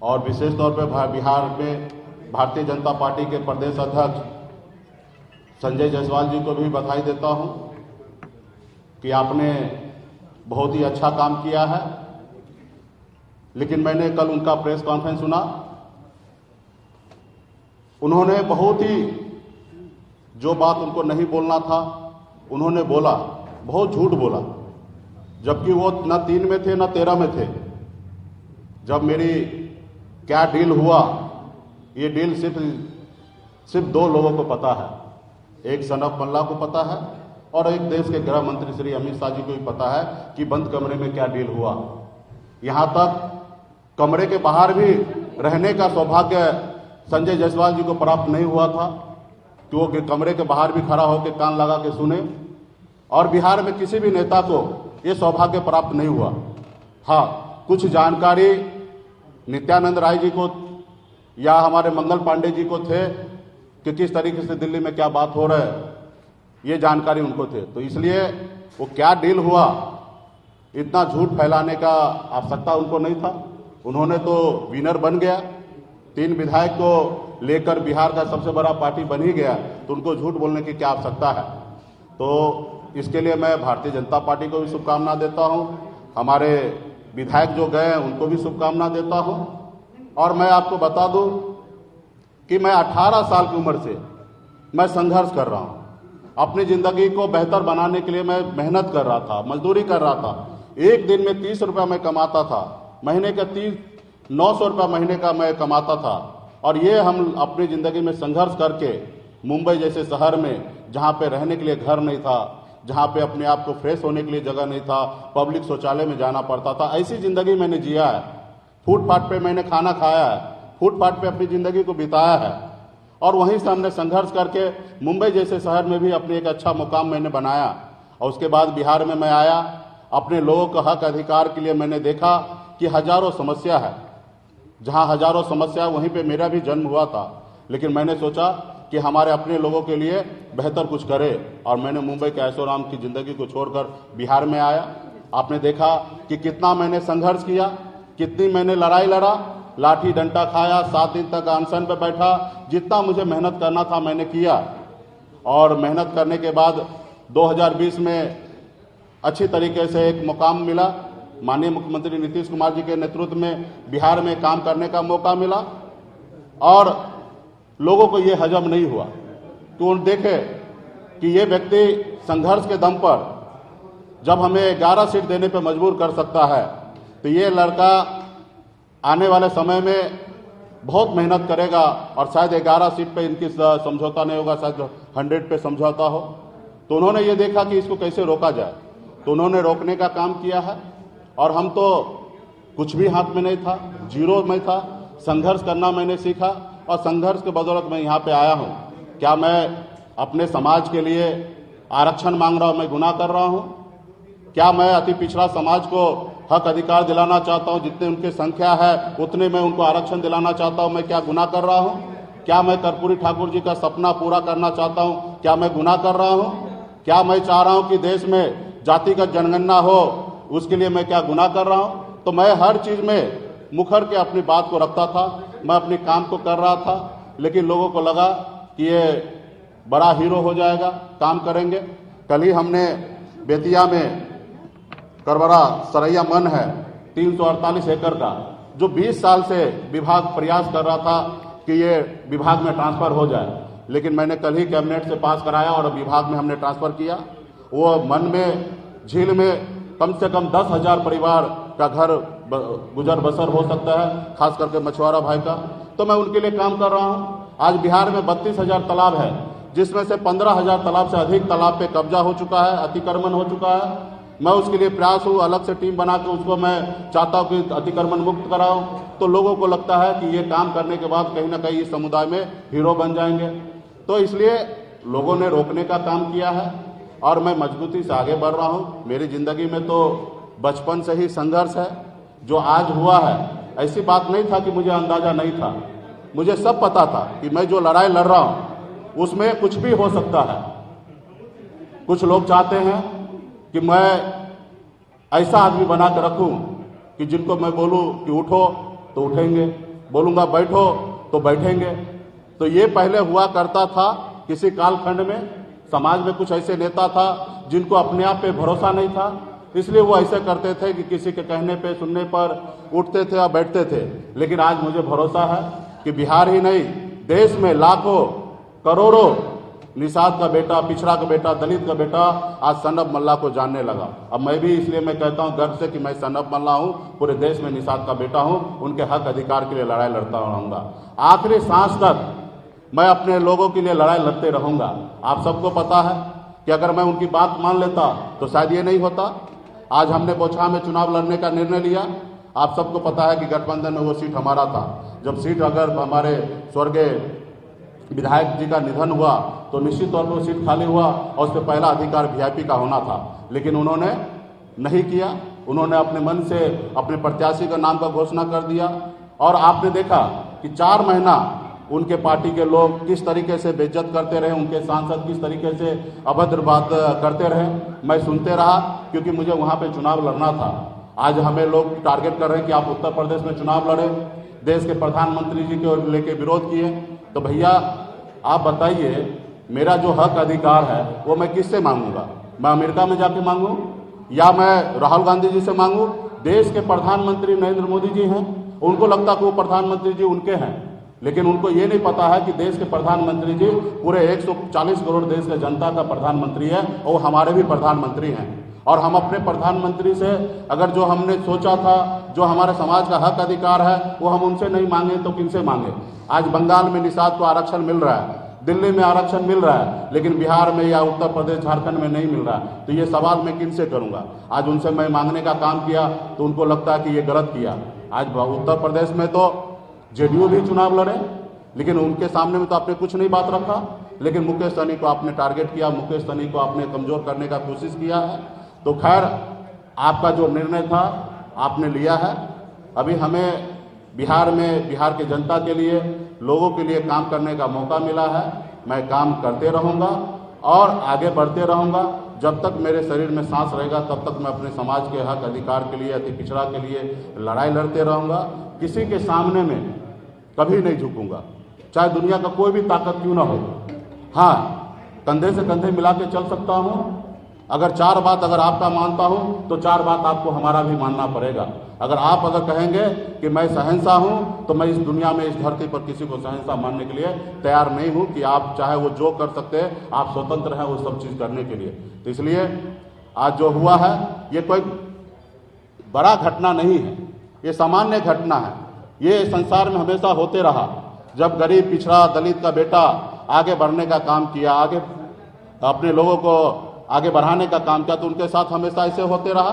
और विशेष तौर पर बिहार में भारतीय जनता पार्टी के प्रदेश अध्यक्ष संजय जायसवाल जी को भी बधाई देता हूं कि आपने बहुत ही अच्छा काम किया है। लेकिन मैंने कल उनका प्रेस कॉन्फ्रेंस सुना, उन्होंने बहुत ही जो बात उनको नहीं बोलना था उन्होंने बोला, बहुत झूठ बोला, जबकि वो न 3 में थे न 13 में थे। जब मेरी क्या डील हुआ, ये डील सिर्फ 2 लोगों को पता है, एक सनफ मल्ला को पता है और एक देश के गृह मंत्री श्री अमित शाह जी को भी पता है कि बंद कमरे में क्या डील हुआ। यहाँ तक कमरे के बाहर भी रहने का सौभाग्य संजय जायसवाल जी को प्राप्त नहीं हुआ था कि वो कमरे के बाहर भी खड़ा होकर कान लगा के सुने, और बिहार में किसी भी नेता को ये सौभाग्य प्राप्त नहीं हुआ। हाँ, कुछ जानकारी नित्यानंद राय जी को या हमारे मंगल पांडे जी को थे कि किस तरीके से दिल्ली में क्या बात हो रहा है, ये जानकारी उनको थे। तो इसलिए वो क्या डील हुआ, इतना झूठ फैलाने का आवश्यकता उनको नहीं था। उन्होंने तो विनर बन गया, 3 विधायक को लेकर बिहार का सबसे बड़ा पार्टी बन ही गया, तो उनको झूठ बोलने की क्या आवश्यकता है। तो इसके लिए मैं भारतीय जनता पार्टी को भी शुभकामना देता हूं, हमारे विधायक जो गए हैं उनको भी शुभकामना देता हूं। और मैं आपको बता दूं कि मैं 18 साल की उम्र से मैं संघर्ष कर रहा हूं। अपनी ज़िंदगी को बेहतर बनाने के लिए मैं मेहनत कर रहा था, मजदूरी कर रहा था। एक दिन में 30 रुपया मैं कमाता था, महीने का 900 रुपया महीने का मैं कमाता था। और ये हम अपनी ज़िंदगी में संघर्ष करके मुंबई जैसे शहर में, जहाँ पे रहने के लिए घर नहीं था, जहाँ पे अपने आप को फ्रेश होने के लिए जगह नहीं था, पब्लिक शौचालय में जाना पड़ता था, ऐसी ज़िंदगी मैंने जिया है। फुटपाथ पे मैंने खाना खाया है, फुटपाथ पे अपनी ज़िंदगी को बिताया है। और वहीं से हमने संघर्ष करके मुंबई जैसे शहर में भी अपने एक अच्छा मुकाम मैंने बनाया। और उसके बाद बिहार में मैं आया, अपने लोगों का हक अधिकार के लिए मैंने देखा कि हजारों समस्या है, जहां हजारों समस्या, वहीं पे मेरा भी जन्म हुआ था। लेकिन मैंने सोचा कि हमारे अपने लोगों के लिए बेहतर कुछ करे, और मैंने मुंबई के ऐशोआराम की ज़िंदगी को छोड़कर बिहार में आया। आपने देखा कि कितना मैंने संघर्ष किया, कितनी मैंने लड़ाई लड़ा, लाठी डंडा खाया, 7 दिन तक अनशन पर बैठा। जितना मुझे मेहनत करना था मैंने किया, और मेहनत करने के बाद 2020 में अच्छी तरीके से एक मुकाम मिला। माननीय मुख्यमंत्री नीतीश कुमार जी के नेतृत्व में बिहार में काम करने का मौका मिला, और लोगों को ये हजम नहीं हुआ। तो उन देखे कि ये व्यक्ति संघर्ष के दम पर जब हमें 11 सीट देने पर मजबूर कर सकता है, तो ये लड़का आने वाले समय में बहुत मेहनत करेगा, और शायद 11 सीट पे इनकी समझौता नहीं होगा, शायद 100 पे समझौता हो। तो उन्होंने ये देखा कि इसको कैसे रोका जाए, तो उन्होंने रोकने का काम किया है। और हम तो कुछ भी हाथ में नहीं था, जीरो में था। संघर्ष करना मैंने सीखा, और संघर्ष के बदौलत मैं यहाँ पे आया हूँ। क्या मैं अपने समाज के लिए आरक्षण मांग रहा हूँ, मैं गुनाह कर रहा हूँ? क्या मैं अति पिछड़ा समाज को हक अधिकार दिलाना चाहता हूँ? जितने उनकी संख्या है उतने मैं उनको आरक्षण दिलाना चाहता हूँ, मैं क्या गुनाह कर रहा हूँ? क्या मैं कर्पूरी ठाकुर जी का सपना पूरा करना चाहता हूँ, क्या मैं गुनाह कर रहा हूँ? क्या मैं चाह रहा हूँ कि देश में जातिगत जनगणना हो, उसके लिए मैं क्या गुनाह कर रहा हूँ? तो मैं हर चीज़ में मुखर के अपनी बात को रखता था, मैं अपने काम को कर रहा था। लेकिन लोगों को लगा कि ये बड़ा हीरो हो जाएगा, काम करेंगे। कल ही हमने बेतिया में करबरा सरैया मन है 348 एकड़ का, जो 20 साल से विभाग प्रयास कर रहा था कि ये विभाग में ट्रांसफर हो जाए, लेकिन मैंने कल ही कैबिनेट से पास कराया और विभाग में हमने ट्रांसफर किया। वो मन में झील में कम से कम 10,000 परिवार का घर गुजर बसर हो सकता है, खास करके मछुआरा भाई का। तो मैं उनके लिए काम कर रहा हूँ। आज बिहार में 32,000 तालाब है, जिसमें से 15,000 तालाब से अधिक तालाब पे कब्जा हो चुका है, अतिक्रमण हो चुका है। मैं उसके लिए प्रयास हूँ, अलग से टीम बना के उसको मैं चाहता हूँ कि अतिक्रमण मुक्त कराऊं। तो लोगों को लगता है कि ये काम करने के बाद कहीं ना कहीं इस समुदाय में हीरो बन जाएंगे। तो इसलिए लोगों ने रोकने का काम किया है, और मैं मजबूती से आगे बढ़ रहा हूँ। मेरी ज़िंदगी में तो बचपन से ही संघर्ष है। जो आज हुआ है, ऐसी बात नहीं था कि मुझे अंदाज़ा नहीं था, मुझे सब पता था कि मैं जो लड़ाई लड़ रहा हूँ उसमें कुछ भी हो सकता है। कुछ लोग चाहते हैं कि मैं ऐसा आदमी बना कर रखूं कि जिनको मैं बोलूं कि उठो तो उठेंगे, बोलूँगा बैठो तो बैठेंगे। तो ये पहले हुआ करता था। किसी कालखंड में समाज में कुछ ऐसे नेता था जिनको अपने आप पे भरोसा नहीं था, इसलिए वो ऐसे करते थे कि किसी के कहने पे सुनने पर उठते थे और बैठते थे। लेकिन आज मुझे भरोसा है कि बिहार ही नहीं, देश में लाखों करोड़ों निषाद का बेटा, पिछड़ा का बेटा, दलित का बेटा आज सनब मल्ला को जानने लगा। अब मैं भी इसलिए मैं कहता हूं गर्व से कि मैं सनब मल्ला हूं, पूरे देश में निषाद का बेटा हूं, उनके हक अधिकार के लिए लड़ाई लड़ता रहूंगा। आखिरी सांस तक मैं अपने लोगों के लिए लड़ाई लड़ते रहूंगा। आप सबको पता है कि अगर मैं उनकी बात मान लेता तो शायद ये नहीं होता। आज हमने बोचहा में चुनाव लड़ने का निर्णय लिया। आप सबको पता है कि गठबंधन में वो सीट हमारा था। जब सीट अगर हमारे स्वर्गीय विधायक जी का निधन हुआ तो निश्चित तौर पर वो सीट खाली हुआ और उस पर पहला अधिकार वीआईपी का होना था, लेकिन उन्होंने नहीं किया। उन्होंने अपने मन से अपने प्रत्याशी का नाम का घोषणा कर दिया और आपने देखा कि 4 महीना उनके पार्टी के लोग किस तरीके से बेइज्जत करते रहे, उनके सांसद किस तरीके से अभद्र बात करते रहे। मैं सुनते रहा क्योंकि मुझे वहाँ पे चुनाव लड़ना था। आज हमें लोग टारगेट कर रहे हैं कि आप उत्तर प्रदेश में चुनाव लड़े, देश के प्रधानमंत्री जी को लेके विरोध किए। तो भैया आप बताइए, मेरा जो हक अधिकार है वो मैं किससे मांगूंगा? मैं अमेरिका में जाके मांगूं या मैं राहुल गांधी जी से मांगूं? देश के प्रधानमंत्री नरेंद्र मोदी जी हैं, उनको लगता कि वो प्रधानमंत्री जी उनके हैं, लेकिन उनको ये नहीं पता है कि देश के प्रधानमंत्री जी पूरे 140 करोड़ देश के जनता का प्रधानमंत्री है और हमारे भी प्रधानमंत्री हैं। और हम अपने प्रधानमंत्री से अगर जो हमने सोचा था, जो हमारे समाज का हक अधिकार है, वो हम उनसे नहीं मांगे तो किनसे मांगे? आज बंगाल में निषाद को आरक्षण मिल रहा है, दिल्ली में आरक्षण मिल रहा है, लेकिन बिहार में या उत्तर प्रदेश, झारखंड में नहीं मिल रहा है। तो ये सवाल मैं किनसे करूंगा? आज उनसे मैं मांगने का काम किया तो उनको लगता है कि ये गलत किया। आज उत्तर प्रदेश में तो जेडीयू भी चुनाव लड़े, लेकिन उनके सामने में तो आपने कुछ नहीं बात रखा। लेकिन मुकेश सहनी को आपने टारगेट किया, मुकेश सहनी को आपने कमजोर करने का कोशिश किया है। तो खैर, आपका जो निर्णय था आपने लिया है। अभी हमें बिहार में बिहार के जनता के लिए, लोगों के लिए काम करने का मौका मिला है। मैं काम करते रहूँगा और आगे बढ़ते रहूँगा। जब तक मेरे शरीर में सांस रहेगा तब तक मैं अपने समाज के हक अधिकार के लिए, अति पिछड़ा के लिए लड़ाई लड़ते रहूँगा। किसी के सामने में कभी नहीं झुकूंगा, चाहे दुनिया का कोई भी ताकत क्यों ना हो। हाँ, कंधे से कंधे मिला के चल सकता हूँ। अगर 4 बात अगर आपका मानता हूँ तो 4 बात आपको हमारा भी मानना पड़ेगा। अगर आप अगर कहेंगे कि मैं शहंशाह हूँ तो मैं इस दुनिया में, इस धरती पर किसी को शहंशाह मानने के लिए तैयार नहीं हूँ कि आप चाहे वो जो कर सकते हैं, आप स्वतंत्र हैं वो सब चीज़ करने के लिए। तो इसलिए आज जो हुआ है ये कोई बड़ा घटना नहीं है, ये सामान्य घटना है। ये संसार में हमेशा होते रहा। जब गरीब, पिछड़ा, दलित का बेटा आगे बढ़ने का काम किया, आगे अपने लोगों को आगे बढ़ाने का काम किया, तो उनके साथ हमेशा ऐसे होते रहा।